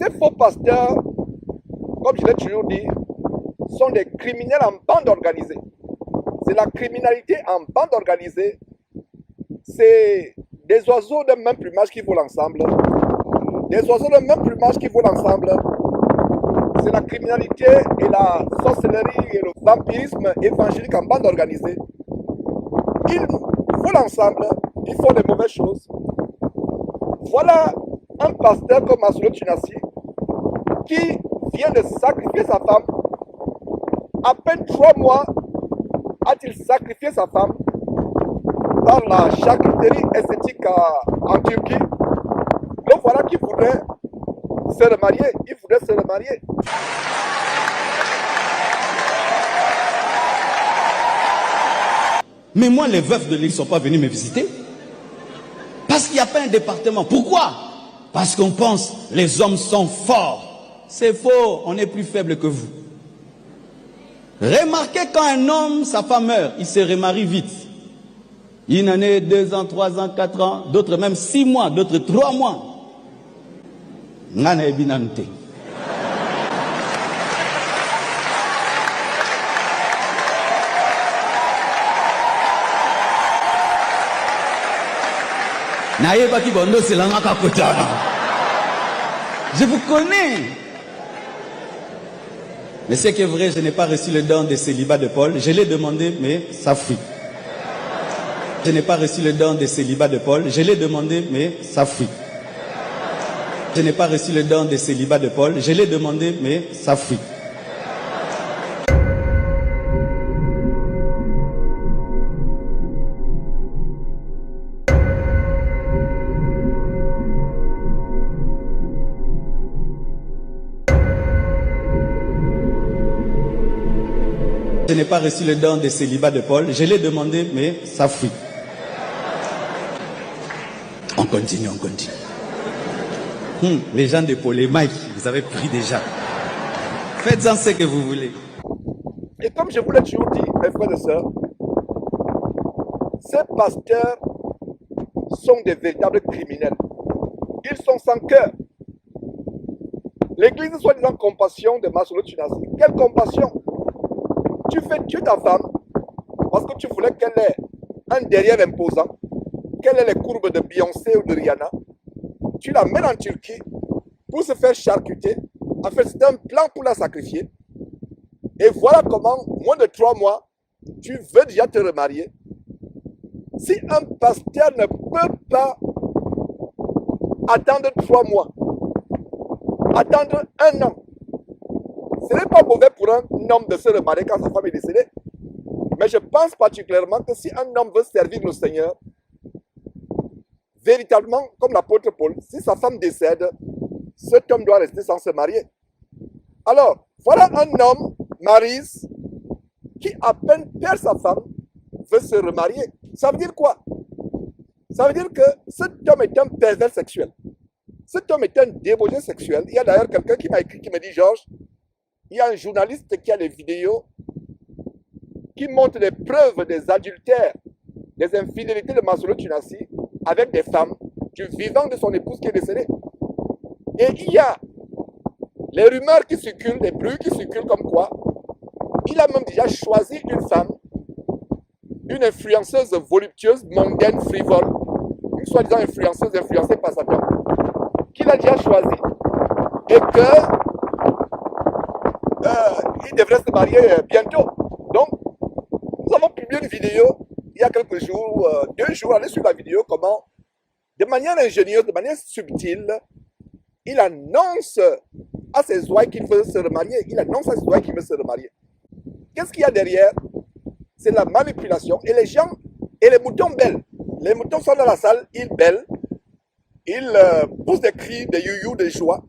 Ces faux pasteurs, comme je l'ai toujours dit, sont des criminels en bande organisée. C'est la criminalité en bande organisée. C'est des oiseaux de même plumage qui volent ensemble. Des oiseaux de même plumage qui volent ensemble. C'est la criminalité et la sorcellerie et le vampirisme évangélique en bande organisée. Ils volent ensemble, ils font des mauvaises choses. Voilà un pasteur comme Masolo Tchinassi qui vient de sacrifier sa femme. À peine 3 mois a-t-il sacrifié sa femme dans la charcuterie esthétique en Turquie. Donc voilà qu'il voudrait se remarier. Il voudrait se remarier. Mais moi, les veufs de l'île ne sont pas venus me visiter. Parce qu'il n'y a pas un département. Pourquoi? Parce qu'on pense les hommes sont forts. C'est faux, on est plus faible que vous. Remarquez quand un homme, sa femme meurt, il se remarie vite. Une année, 2 ans, 3 ans, 4 ans, d'autres même 6 mois, d'autres 3 mois. Ngana ebinante. Je vous connais. Mais c'est que vrai, je n'ai pas reçu le don de célibat de Paul. Je l'ai demandé, mais ça fuit. Je n'ai pas reçu le don de célibat de Paul. Je l'ai demandé, mais ça fuit. Je n'ai pas reçu le don de célibat de Paul. Je l'ai demandé, mais ça fuit. Je n'ai pas reçu le don de célibat de Paul. Je l'ai demandé, mais ça fuit. On continue, on continue. Les gens de polémique, vous avez pris déjà. Faites-en ce que vous voulez. Et comme je vous l'ai toujours dit, mes frères et sœurs, ces pasteurs sont des véritables criminels. Ils sont sans cœur. L'église soi-disant compassion de Masolo Tchinassi. Quelle compassion? Tu fais tuer ta femme parce que tu voulais qu'elle ait un derrière imposant, qu'elle ait les courbes de Beyoncé ou de Rihanna. Tu la mets en Turquie pour se faire charcuter. En fait, c'est un plan pour la sacrifier. Et voilà comment, moins de 3 mois, tu veux déjà te remarier. Si un pasteur ne peut pas attendre 3 mois, attendre 1 an, ce n'est pas mauvais pour un homme de se remarier quand sa femme est décédée. Mais je pense particulièrement que si un homme veut servir le Seigneur, véritablement, comme l'apôtre Paul, si sa femme décède, cet homme doit rester sans se marier. Alors, voilà un homme, Maryse, qui à peine perd sa femme, veut se remarier. Ça veut dire quoi? Ça veut dire que cet homme est un pervers sexuel. Cet homme est un débauché sexuel. Il y a d'ailleurs quelqu'un qui m'a écrit, qui me dit, Georges, il y a un journaliste qui a des vidéos qui montrent les preuves des adultères, des infidélités de Masolo Tchinassi avec des femmes du vivant de son épouse qui est décédée. Et il y a les rumeurs qui circulent, les bruits qui circulent comme quoi il a même déjà choisi une femme, une influenceuse voluptueuse, mondaine, frivole, une soi-disant influenceuse influencée par Satan, qu'il a déjà choisi et que il devrait se marier bientôt. Donc, nous avons publié une vidéo il y a quelques jours, 2 jours, allez sur la vidéo, comment, de manière ingénieuse, de manière subtile, il annonce à ses ouailles qu'il veut se remarier. Il annonce à ses ouailles qu'il veut se remarier. Qu'est-ce qu'il y a derrière? C'est la manipulation. Et les gens, et les moutons bêlent. Les moutons sont dans la salle, ils bêlent, ils poussent des cris, des youyou, des joie.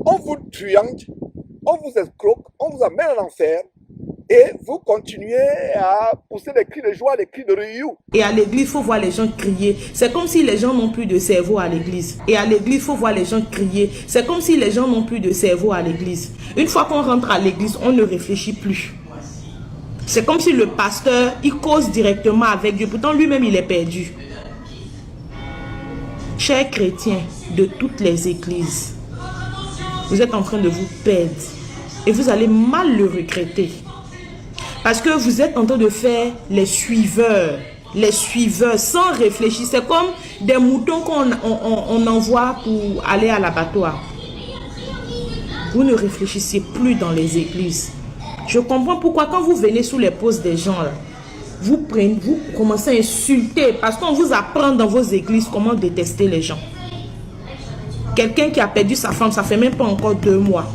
On vous truande, on vous escroque, on vous amène en enfer. Et vous continuez à pousser des cris de joie, des cris de riou. Et à l'église, il faut voir les gens crier. C'est comme si les gens n'ont plus de cerveau à l'église. Et à l'église, il faut voir les gens crier. C'est comme si les gens n'ont plus de cerveau à l'église. Une fois qu'on rentre à l'église, on ne réfléchit plus. C'est comme si le pasteur, il cause directement avec Dieu. Pourtant, lui-même, il est perdu. Chers chrétiens de toutes les églises, vous êtes en train de vous perdre. Et vous allez mal le regretter. Parce que vous êtes en train de faire les suiveurs sans réfléchir. C'est comme des moutons qu'on envoie pour aller à l'abattoir. Vous ne réfléchissez plus dans les églises. Je comprends pourquoi quand vous venez sous les postes des gens, là, vous commencez à insulter parce qu'on vous apprend dans vos églises comment détester les gens. Quelqu'un qui a perdu sa femme, ça fait même pas encore 2 mois.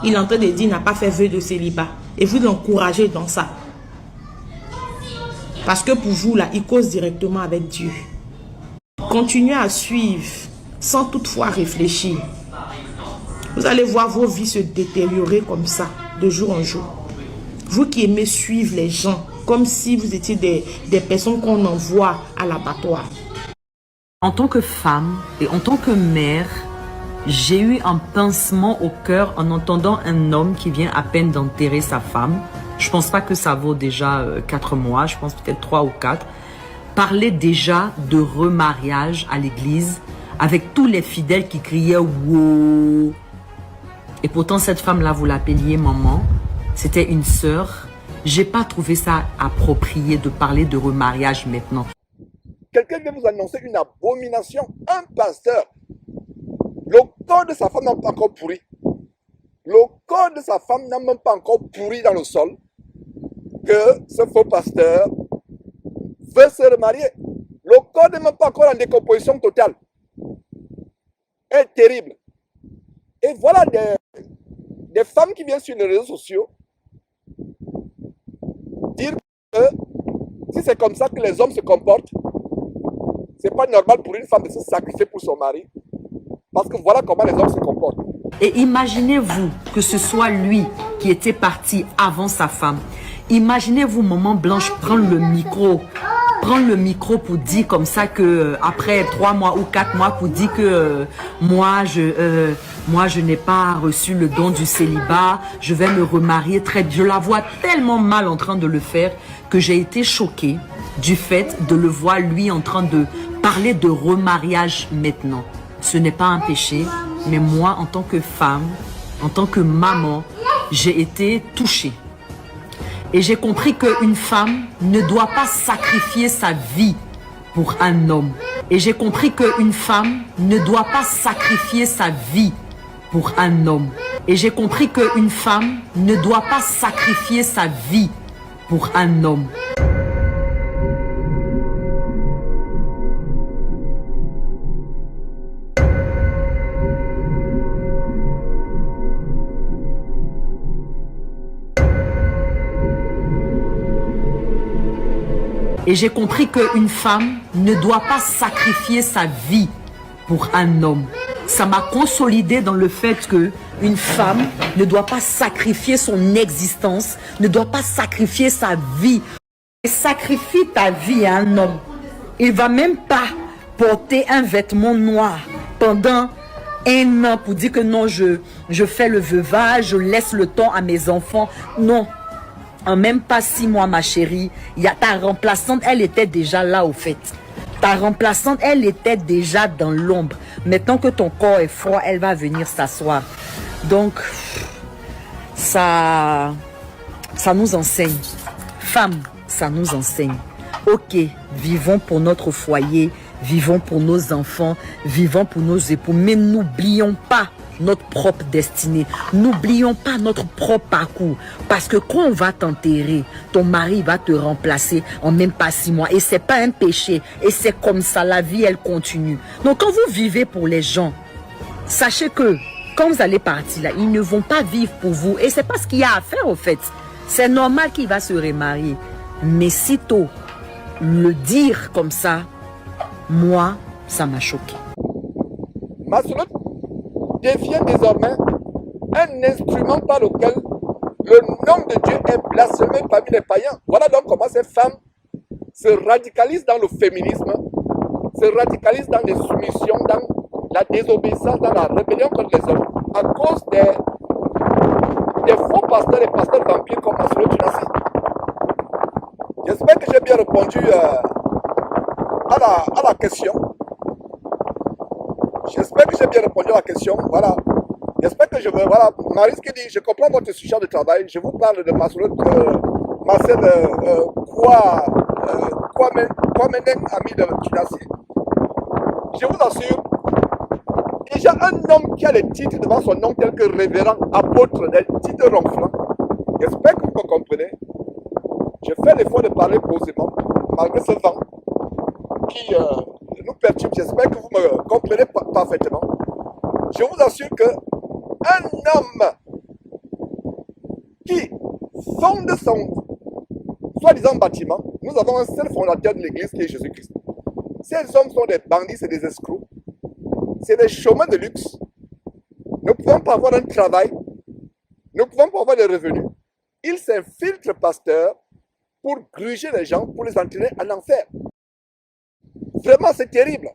Il est en train de dire qu'il n'a pas fait vœu de célibat. Et vous l'encouragez dans ça. Parce que pour vous, là, il cause directement avec Dieu. Continuez à suivre sans toutefois réfléchir. Vous allez voir vos vies se détériorer comme ça, de jour en jour. Vous qui aimez suivre les gens, comme si vous étiez des personnes qu'on envoie à l'abattoir. En tant que femme et en tant que mère, j'ai eu un pincement au cœur en entendant un homme qui vient à peine d'enterrer sa femme. Je pense pas que ça vaut déjà 4 mois, je pense peut-être 3 ou 4. Parler déjà de remariage à l'église avec tous les fidèles qui criaient « wow ». Et pourtant, cette femme-là, vous l'appeliez maman. C'était une sœur. J'ai pas trouvé ça approprié de parler de remariage maintenant. Quelqu'un vient vous annoncer une abomination. Un pasteur. Le corps de sa femme n'a pas encore pourri. Le corps de sa femme n'a même pas encore pourri dans le sol. Que ce faux pasteur veut se remarier. Le corps n'est même pas encore en décomposition totale. C'est terrible. Et voilà des femmes qui viennent sur les réseaux sociaux dire que si c'est comme ça que les hommes se comportent, c'est pas normal pour une femme de se sacrifier pour son mari. Parce que voilà comment les hommes se comportent. Et imaginez-vous que ce soit lui qui était parti avant sa femme. Imaginez-vous Maman Blanche prendre le micro pour dire comme ça que après 3 mois ou 4 mois pour dire que moi je n'ai pas reçu le don du célibat, je vais me remarier très bien. Je la vois tellement mal en train de le faire que j'ai été choquée du fait de le voir lui en train de parler de remariage maintenant. Ce n'est pas un péché, mais moi en tant que femme, en tant que maman, j'ai été touchée. Et j'ai compris qu'une femme ne doit pas sacrifier sa vie pour un homme. Et j'ai compris qu'une femme ne doit pas sacrifier sa vie pour un homme. Et j'ai compris qu'une femme ne doit pas sacrifier sa vie pour un homme. Et j'ai compris qu'une femme ne doit pas sacrifier sa vie pour un homme. Ça m'a consolidé dans le fait qu'une femme ne doit pas sacrifier son existence, ne doit pas sacrifier sa vie. Et sacrifie ta vie à un homme. Il ne va même pas porter un vêtement noir pendant 1 an pour dire que non, je fais le veuvage, je laisse le temps à mes enfants. Non. En même pas 6 mois, ma chérie, ta remplaçante, elle était déjà là au fait. Ta remplaçante, elle était déjà dans l'ombre. Maintenant que ton corps est froid, elle va venir s'asseoir. Donc, ça nous enseigne. Femmes, ça nous enseigne. Ok, vivons pour notre foyer, vivons pour nos enfants, vivons pour nos époux, mais n'oublions pas notre propre destinée. N'oublions pas notre propre parcours. Parce que quand on va t'enterrer, ton mari va te remplacer en même pas 6 mois. Et c'est pas un péché. Et c'est comme ça, la vie, elle continue. Donc quand vous vivez pour les gens, sachez que quand vous allez partir là, ils ne vont pas vivre pour vous. Et c'est pas ce qu'il y a à faire au fait. C'est normal qu'il va se remarier. Mais sitôt le dire comme ça, moi, ça m'a choqué. Masoulot devient désormais un instrument par lequel le nom de Dieu est blasphémé parmi les païens. Voilà donc comment ces femmes se radicalisent dans le féminisme, se radicalisent dans les soumissions, dans la désobéissance, dans la rébellion contre les hommes, à cause des faux pasteurs et pasteurs vampires comme Masoulot Tunasi. J'espère que j'ai bien répondu à la question. J'espère que j'ai bien répondu à la question. Voilà. J'espère que je veux. Voilà, Maris qui dit, je comprends votre sujet de travail. Je vous parle de Marcel Kwamenen, ami de Tunasi. Je vous assure, déjà un homme qui a les titres devant son nom tels que révérend, apôtre, des titres ronflants. J'espère que vous me comprenez. Je fais l'effort de parler posément, malgré ce vent qui nous perturbe. J'espère que vous me comprenez parfaitement. Je vous assure que un homme qui fonde son soi-disant bâtiment, nous avons un seul fondateur de l'église qui est Jésus-Christ. Ces hommes sont des bandits, c'est des escrocs, c'est des chômeurs de luxe. Nous ne pouvons pas avoir un travail, nous ne pouvons pas avoir des revenus. Ils s'infiltrent, pasteur, pour gruger les gens, pour les entraîner en enfer. Vraiment, c'est terrible.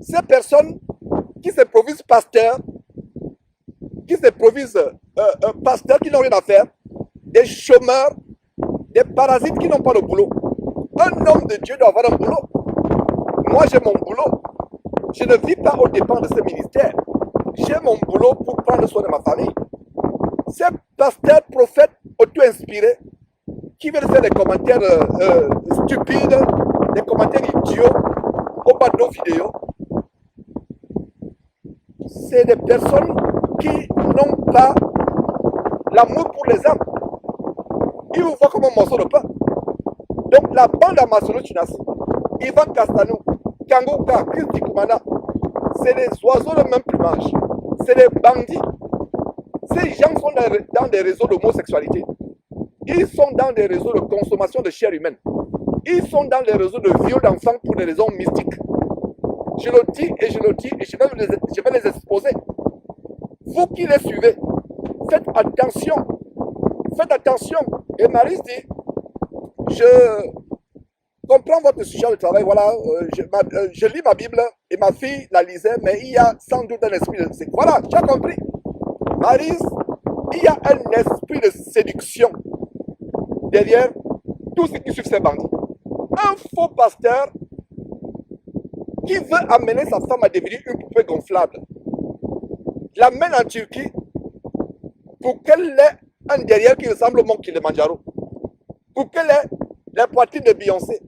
Ces personnes qui se provisent pasteurs, qui se provisent pasteurs qui n'ont rien à faire, des chômeurs, des parasites qui n'ont pas de boulot. Un homme de Dieu doit avoir un boulot. Moi, j'ai mon boulot. Je ne vis pas aux dépens de ce ministère. J'ai mon boulot pour prendre soin de ma famille. Ces pasteurs, prophètes, auto-inspirés, qui veulent faire des commentaires stupides, des commentaires idiots, au bas de nos vidéos, c'est des personnes qui n'ont pas l'amour pour les âmes. Ils vous voient comme un morceau de pain. Donc la bande à Marcelo Tunasi, Ivan Castanou, Kangoka, Christy Koumana, c'est des oiseaux de même plumage. C'est des bandits. Ces gens sont dans des réseaux d'homosexualité. Ils sont dans des réseaux de consommation de chair humaine. Ils sont dans des réseaux de viol d'enfants pour des raisons mystiques. Je le dis et je le dis et je vais les exposer. Vous qui les suivez, faites attention. Faites attention. Et Marie dit, je comprends votre sujet de travail. Voilà, je lis ma Bible et ma fille la lisait, mais il y a sans doute un esprit de séduction. Voilà, tu as compris. Marie, il y a un esprit de séduction derrière tout ce qui suit ces bandits. Un faux pasteur qui veut amener sa femme à devenir une poupée gonflable, l'amène en Turquie pour qu'elle ait un derrière qui ressemble au mont Kilimanjaro, pour qu'elle ait les poitrines de Beyoncé.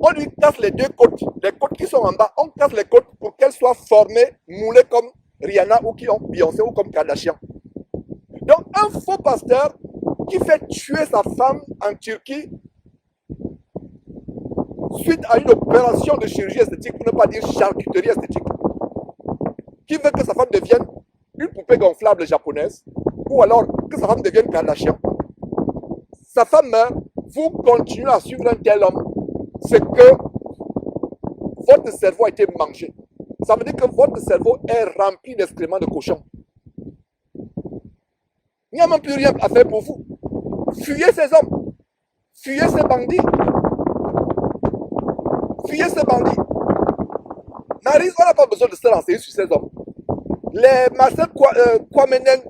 On lui casse les deux côtes, les côtes qui sont en bas, on casse les côtes pour qu'elle soit formée, moulée comme Rihanna ou qui ont Beyoncé ou comme Kardashian. Donc un faux pasteur qui fait tuer sa femme en Turquie suite à une opération de chirurgie esthétique, pour ne pas dire charcuterie esthétique, qui veut que sa femme devienne une poupée gonflable japonaise, ou alors que sa femme devienne Kardashian. Sa femme meurt, vous continuez à suivre un tel homme, c'est que votre cerveau a été mangé. Ça veut dire que votre cerveau est rempli d'excréments de cochon. Il n'y a même plus rien à faire pour vous. Fuyez ces hommes. Fuyez ces bandits. Fuyez ces bandits. Maryse, on n'a pas besoin de se renseigner sur ces hommes. Les Marcel Kwamenen,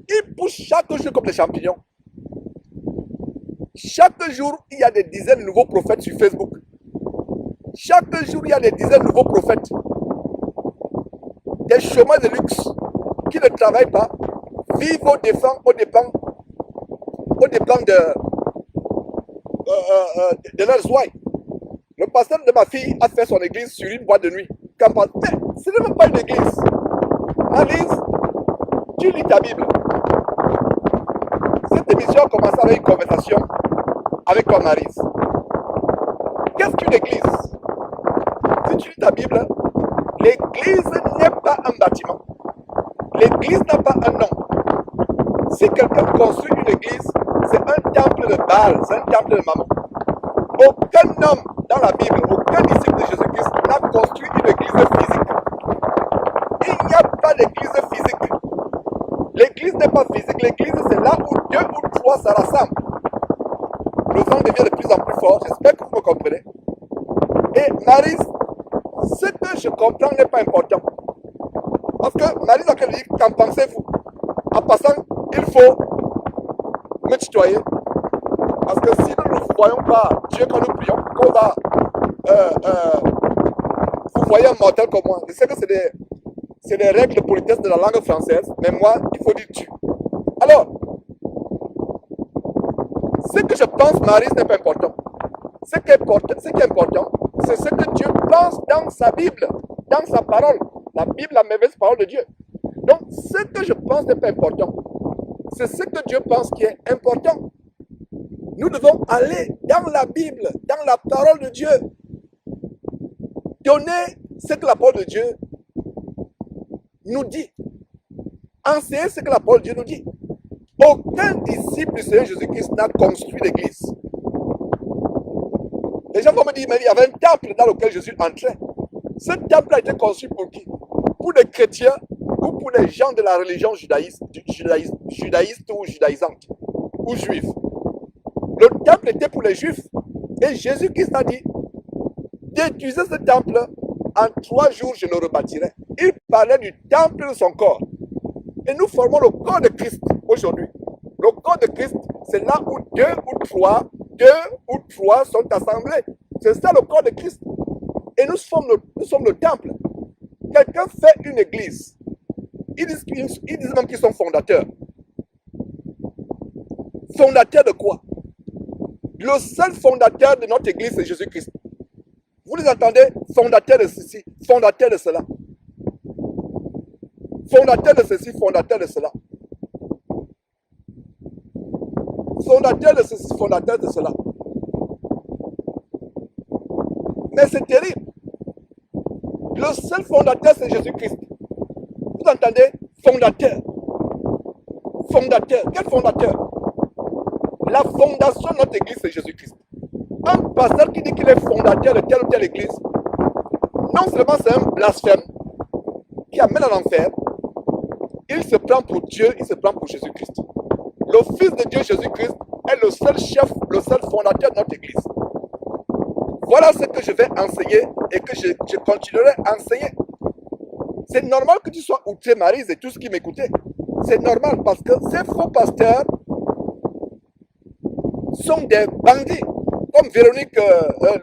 ils poussent chaque jour comme des champignons. Chaque jour, il y a des dizaines de nouveaux prophètes sur Facebook. Chaque jour, il y a des dizaines de nouveaux prophètes. Des chômeurs de luxe qui ne travaillent pas, vivent aux dépens de leurs ouailles. Le pasteur de ma fille a fait son église sur une boîte de nuit. Mais ce n'est même pas une église. Alice, tu lis ta Bible. Cette émission a commencé avec une conversation avec toi, Maryse. Qu'est-ce qu'une église? Si tu lis ta Bible, l'église n'est pas un bâtiment. L'église n'a pas un nom. Si quelqu'un construit une église, c'est un temple de Baal, c'est un temple de Mammon. Aucun homme dans la Bible, aucun disciple de Jésus-Christ n'a construit une église physique. Il n'y a pas d'église physique. L'église n'est pas physique, l'église c'est là où deux ou trois se rassemblent. Le vent devient de plus en plus fort, j'espère que vous me comprenez. Et Maryse, ce que je comprends n'est pas important. Parce que Maryse a dit, qu'en pensez-vous? En passant, il faut me tutoyer. Parce que si nous ne voyons pas Dieu quand nous prions, qu'on va vous voyez un mortel comme moi, je sais que c'est des règles de politesse de la langue française, mais moi, il faut dire tu. Alors, ce que je pense, Marie, ce n'est pas important. Ce qui est important, c'est ce que Dieu pense dans sa Bible, dans sa parole. La Bible, la merveilleuse parole de Dieu. Donc, ce que je pense n'est pas important. C'est ce que Dieu pense qui est important. Nous devons aller dans la Bible, dans la parole de Dieu. Donner ce que la parole de Dieu nous dit. Enseigner ce que la parole de Dieu nous dit. Aucun disciple du Seigneur Jésus-Christ n'a construit l'église. Les gens vont me dire, mais il y avait un temple dans lequel Jésus entrait. Ce temple a été construit pour qui? Pour les chrétiens ou pour les gens de la religion judaïste ou judaïsante ou juive. Le temple était pour les juifs. Et Jésus-Christ a dit, détruisez ce temple, en 3 jours je le rebâtirai. Il parlait du temple de son corps. Et nous formons le corps de Christ aujourd'hui. Le corps de Christ, c'est là où deux ou trois sont assemblés. C'est ça le corps de Christ. Et nous sommes le temple. Quelqu'un fait une église. Ils disent même qu'ils sont fondateurs. Fondateurs de quoi? Le seul fondateur de notre église, c'est Jésus-Christ. Vous les entendez? Fondateur de ceci, fondateur de cela. Fondateur de ceci, fondateur de cela. Fondateur de ceci, fondateur de cela. Mais c'est terrible. Le seul fondateur, c'est Jésus-Christ. Vous entendez? Fondateur. Fondateur. Quel fondateur? La fondation de notre église, c'est Jésus-Christ. Un pasteur qui dit qu'il est fondateur de telle ou telle église, non seulement c'est un blasphème qui amène à l'enfer, il se prend pour Dieu, il se prend pour Jésus-Christ. Le Fils de Dieu, Jésus-Christ, est le seul chef, le seul fondateur de notre église. Voilà ce que je vais enseigner et que je continuerai à enseigner. C'est normal que tu sois outré, Maryse, et tout ce qui m'écoutait. C'est normal parce que ces faux pasteurs sont des bandits. Comme Véronique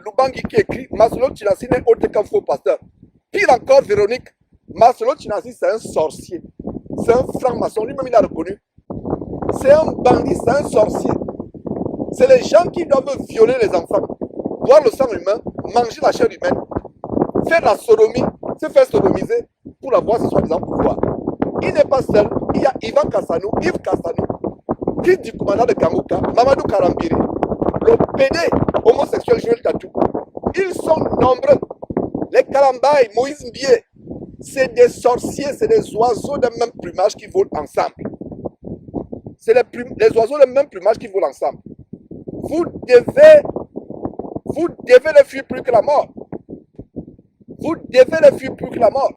Lubangi qui écrit, Maslow Chinasi n'est autre qu'un faux pasteur. Pire encore, Véronique, Maslow Chinasi, c'est un sorcier. C'est un franc-maçon, lui-même il a reconnu. C'est un bandit, c'est un sorcier. C'est les gens qui doivent violer les enfants, boire le sang humain, manger la chair humaine, faire la sodomie, se faire sodomiser pour avoir ce soi-disant pouvoir. Il n'est pas seul, il y a Yves Kassanou, fils du commandant de Kangouka, Mamadou Karambiri, le PD homosexuel Joël Tatou. Ils sont nombreux. Les Kalambaï, Moïse Mbié, c'est des sorciers, c'est des oiseaux de même plumage qui volent ensemble. C'est les oiseaux de même plumage qui volent ensemble. Vous devez les fuir plus que la mort. Vous devez les fuir plus que la mort.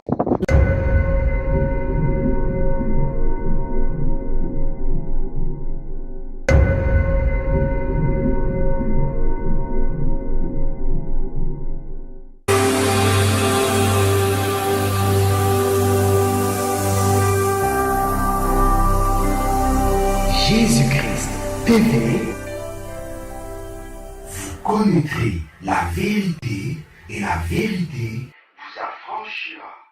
Jésus-Christ TV, vous connaîtrez la vérité et la vérité vous affranchira.